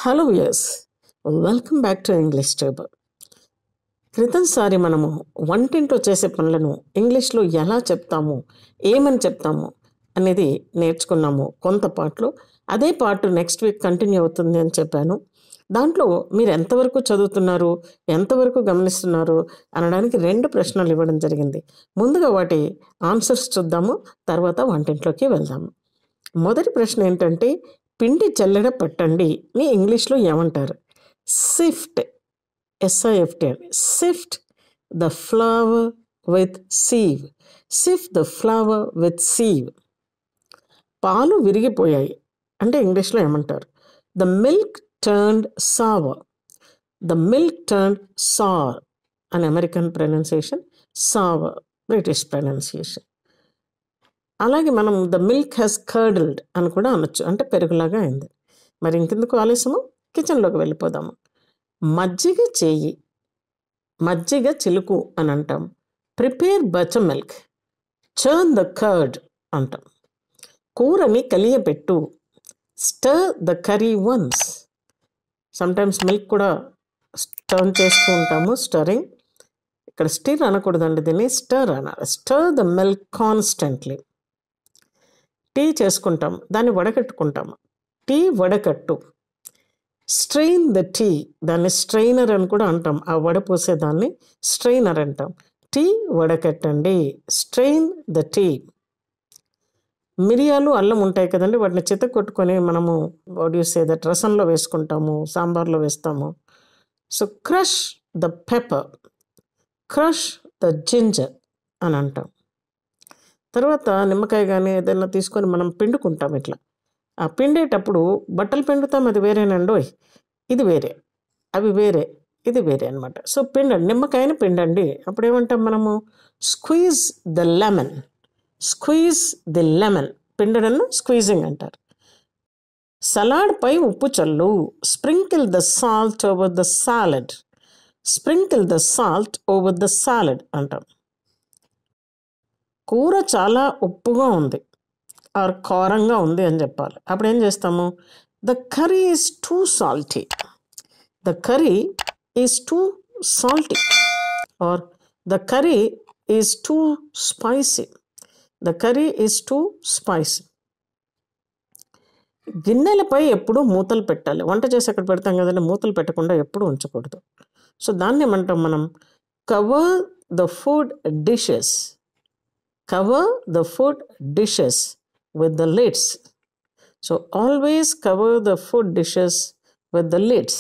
Hello viewers, welcome back to English tube. క్రితంసారి మనము వంటింట్లో చేసే పనులను ఇంగ్లీష్లో ఎలా చెప్తాము, ఏమని చెప్తాము అనేది నేర్చుకున్నాము కొంత పార్ట్లో. అదే పార్ట్ నెక్స్ట్ వీక్ కంటిన్యూ అవుతుంది అని చెప్పాను. దాంట్లో మీరు ఎంతవరకు చదువుతున్నారు, ఎంతవరకు గమనిస్తున్నారు అనడానికి 2 ప్రశ్నలు ఇవ్వడం జరిగింది. ముందుగా వాటి ఆన్సర్స్ చూద్దాము, తర్వాత వంటింట్లోకి వెళ్దాము. మొదటి ప్రశ్న ఏంటంటే, పిండి జల్లెడ పట్టండి ని ఇంగ్లీష్లో ఏమంటారు? Sift, SIFT. Sift the flour with sieve. Sift the flour with sieve. పాలు విరిగిపోయాయి అంటే ఇంగ్లీష్లో ఏమంటారు? The milk turned sour. The milk turned sour అని American pronunciation, sour British pronunciation. అలాగే మనం ద మిల్క్ హ్యాస్ కర్డిల్డ్ అని కూడా అనొచ్చు, అంటే పెరుగులాగా అయింది. మరి ఇంకెందుకు ఆలస్యము, కిచెన్లోకి వెళ్ళిపోదాము. మజ్జిగ చేయి, మజ్జిగ చిలుకు అని అంటాం. Prepare butter milk, churn the curd అంటాం. కూరని కలియబెట్టు, stir the curry once. Sometimes milk కూడా టర్న్ చేస్తూ ఉంటాము, స్టరింగ్. ఇక్కడ స్టిర్ అనకూడదండి, దీన్ని స్టర్ అనాలి. Stir the milk constantly. Tea చేసుకుంటాం, దాన్ని వడకట్టుకుంటాము. టీ వడకట్టు. స్ట్రెయిన్ ద టీ, దాన్ని స్ట్రెయినర్ అని కూడా అంటాం. ఆ వడపోసేదాన్ని స్ట్రెయినర్ అంటాం. టీ వడకట్టండి, స్ట్రెయిన్ ద టీ. మిరియాలు, అల్లం ఉంటాయి కదండి, వాటిని చితకొట్టుకొని మనము దట్ రసంలో వేసుకుంటాము, సాంబార్లో వేస్తాము. So crush the pepper, crush the ginger అని అంటాం. తర్వాత నిమ్మకాయ కానీ ఏదైనా తీసుకొని మనం పిండుకుంటాం ఇట్లా. ఆ పిండేటప్పుడు బట్టలు పిండుతాం, అది వేరేనండోయ్, ఇది వేరే, అవి వేరే, ఇది వేరే అనమాట. సో పిండండి, నిమ్మకాయని పిండండి. అప్పుడు ఏమంటాం మనము? Squeeze the lemon. Squeeze the lemon. పిండడను స్క్వీజింగ్ అంటారు. సలాడ్ పై ఉప్పు చల్లు. Sprinkle the salt over the salad. Sprinkle the salt over the salad అంటాం. కూర చాలా ఉప్పుగా ఉంది ఆర్ కారంగా ఉంది అని చెప్పాలి. అప్పుడు ఏం చేస్తాము? The curry is too salty. The curry is too salty. Or the curry is too spicy. The curry is too spicy. గిన్నెలపై ఎప్పుడు మూతలు పెట్టాలి. వంట చేసి అక్కడ పెడతాం కదండి, మూతలు పెట్టకుండా ఎప్పుడు ఉంచకూడదు. సో దాన్ని ఏమంటాం మనం? Cover the food dishes. Cover the food dishes with the lids. So always cover the food dishes with the lids.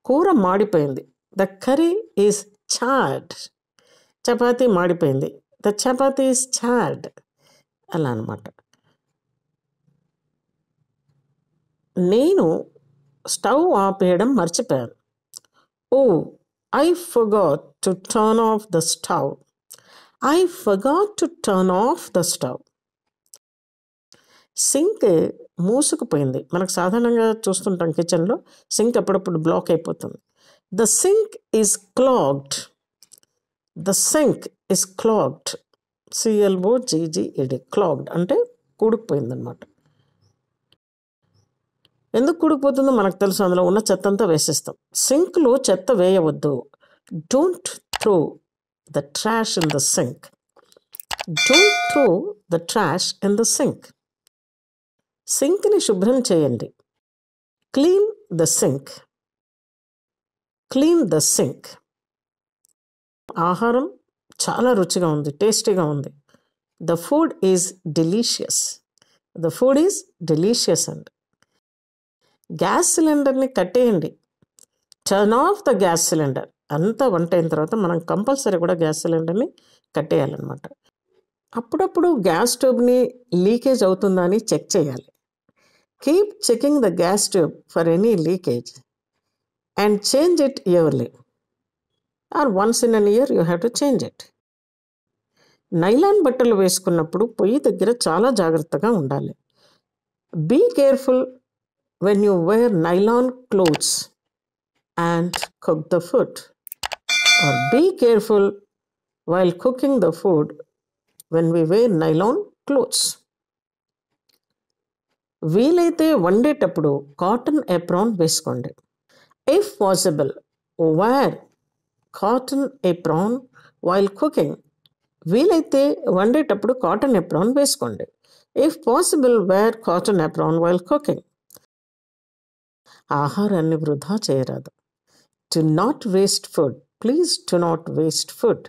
కూర మాడిపోయింది. The curry is charred. Chapati మాడిపోయింది. The chapati is charred. అలా అనమాట. నేను స్టవ్ ఆపేయడం మర్చిపోయాను. Oh, I forgot to turn off the stove. I forgot to turn off the stove. Sink మూసుకుపోయింది. మనకు సాధారణంగా చూస్తుంటాం కిచెన్లో సింక్ అప్పుడప్పుడు బ్లాక్ అయిపోతుంది. The sink is clogged. The sink is clogged. CLOGGED. Clogged అంటే కూడుకుపోయింది అనమాట. ఎందుకు కూడుకుపోతుందో మనకు తెలుసు, అందులో ఉన్న చెత్త అంతా వేసేస్తాం. సింక్లో చెత్త వేయవద్దు. Don't throw the trash in the sink. Don't throw the trash in the sink. సింక్ని శుభ్రం చేయండి. Clean the sink. Clean the sink. ఆహారం చాలా రుచిగా ఉంది, టేస్టీగా ఉంది. The food is delicious. The food is delicious అండి. గ్యాస్ సిలిండర్ని కట్టేయండి. Turn off the gas cylinder. అంతా వంట అయిన తర్వాత మనం కంపల్సరీ కూడా గ్యాస్ సిలిండర్ని కట్టేయాలన్నమాట. అప్పుడప్పుడు గ్యాస్ స్టవ్ని లీకేజ్ అవుతుందా అని చెక్ చేయాలి. Keep checking the gas tube for any leakage and change it yearly. Or once in a year you have to change it. Nylon బట్టలు వేసుకున్నప్పుడు పొయ్యి దగ్గర చాలా జాగ్రత్తగా ఉండాలి. Be careful when you wear nylon clothes and cook the food. Or be careful while cooking the food when we wear nylon clothes. వీలైతే వండేటప్పుడు cotton apron వేసుకోండి. If possible wear cotton apron while cooking. వీలైతే వండేటప్పుడు cotton apron వేసుకోండి. If possible wear cotton apron while cooking. ఆహారాన్ని వృధా చేయరాదు. To not waste food. Please to not waste food.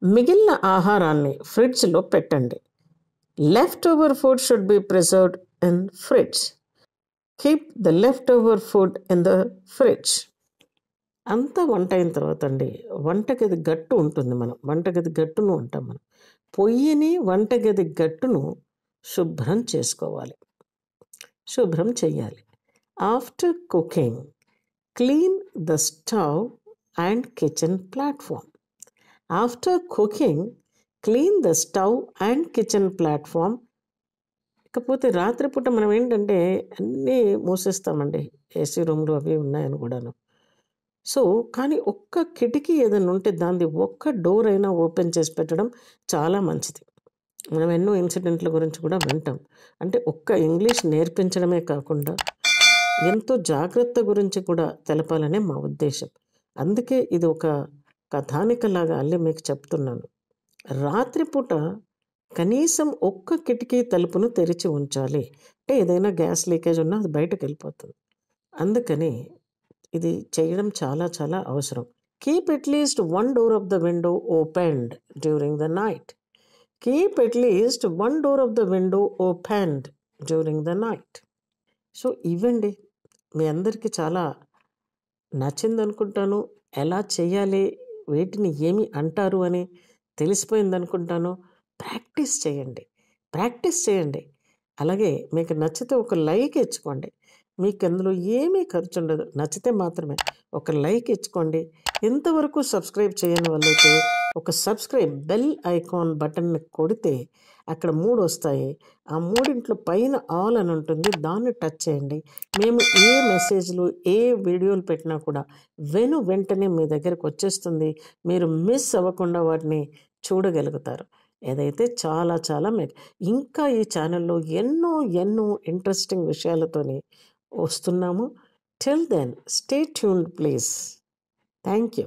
మిగిలిన ఆహారాన్ని ఫ్రిడ్జ్లో పెట్టండి. Left over food should be preserved in fridge. Keep the left over food in the fridge. అంతా వంట అయిన తర్వాత అండి, వంటగది గట్టు ఉంటుంది, మనం వంటగది గట్టును అంటాం. మనం పొయ్యిని వంటగది గట్టును శుభ్రం చేసుకోవాలి, శుభ్రం చేయాలి. After cooking clean the stove and kitchen platform. After cooking clean the stove and kitchen platform. ఇకపోతే రాత్రిపూట మనం ఏంటంటే అన్నీ మూసేస్తామండి, ఏసీ రూమ్లు అవి ఉన్నాయని కూడాను. సో కానీ ఒక్క కిటికీ ఏదైనా ఉంటే దాన్ని ఒక్క డోర్ అయినా ఓపెన్ చేసి పెట్టడం చాలా మంచిది. మనం ఎన్నో ఇన్సిడెంట్ల గురించి కూడా వింటాం. అంటే ఒక్క ఇంగ్లీష్ నేర్పించడమే కాకుండా ఎంతో జాగ్రత్త గురించి కూడా తెలపాలనే మా ఉద్దేశం. అందుకే ఇది ఒక కథానికలాగా అల్లి మీకు చెప్తున్నాను. రాత్రిపూట కనీసం ఒక్క కిటికీ తలుపును తెరిచి ఉంచాలి. అంటే ఏదైనా గ్యాస్ లీకేజ్ ఉన్నా అది బయటకు వెళ్ళిపోతుంది. అందుకని ఇది చేయడం చాలా చాలా అవసరం. Keep at least one door of the window opened during the night. Keep at least one door of the window opened during the night. So ఇవండి, మీ అందరికీ చాలా నచ్చింది అనుకుంటాను. ఎలా చేయాలి, వీటిని ఏమి అంటారు అని తెలిసిపోయింది అనుకుంటాను. ప్రాక్టీస్ చేయండి, ప్రాక్టీస్ చేయండి. అలాగే మీకు నచ్చితే ఒక లైక్ ఇచ్చుకోండి. మీకు అందులో ఏమీ ఖర్చు ఉండదు, నచ్చితే మాత్రమే ఒక లైక్ ఇచ్చుకోండి. ఇంతవరకు సబ్స్క్రైబ్ చేయని వాళ్ళైతే ఒక సబ్స్క్రైబ్ బెల్ ఐకాన్ బటన్ని కొడితే అక్కడ 3 వస్తాయి. ఆ 3 పైన ఆల్ అని ఉంటుంది, దాన్ని టచ్ చేయండి. మేము ఏ మెసేజ్లు ఏ వీడియోలు పెట్టినా కూడా వెంటనే మీ దగ్గరకు వచ్చేస్తుంది. మీరు మిస్ అవ్వకుండా వాటిని చూడగలుగుతారు. ఏదైతే చాలా చాలా మీకు ఇంకా ఈ ఛానల్లో ఎన్నో ఎన్నో ఇంట్రెస్టింగ్ విషయాలతోని వస్తున్నాము. Till then stay tuned please. Thank you.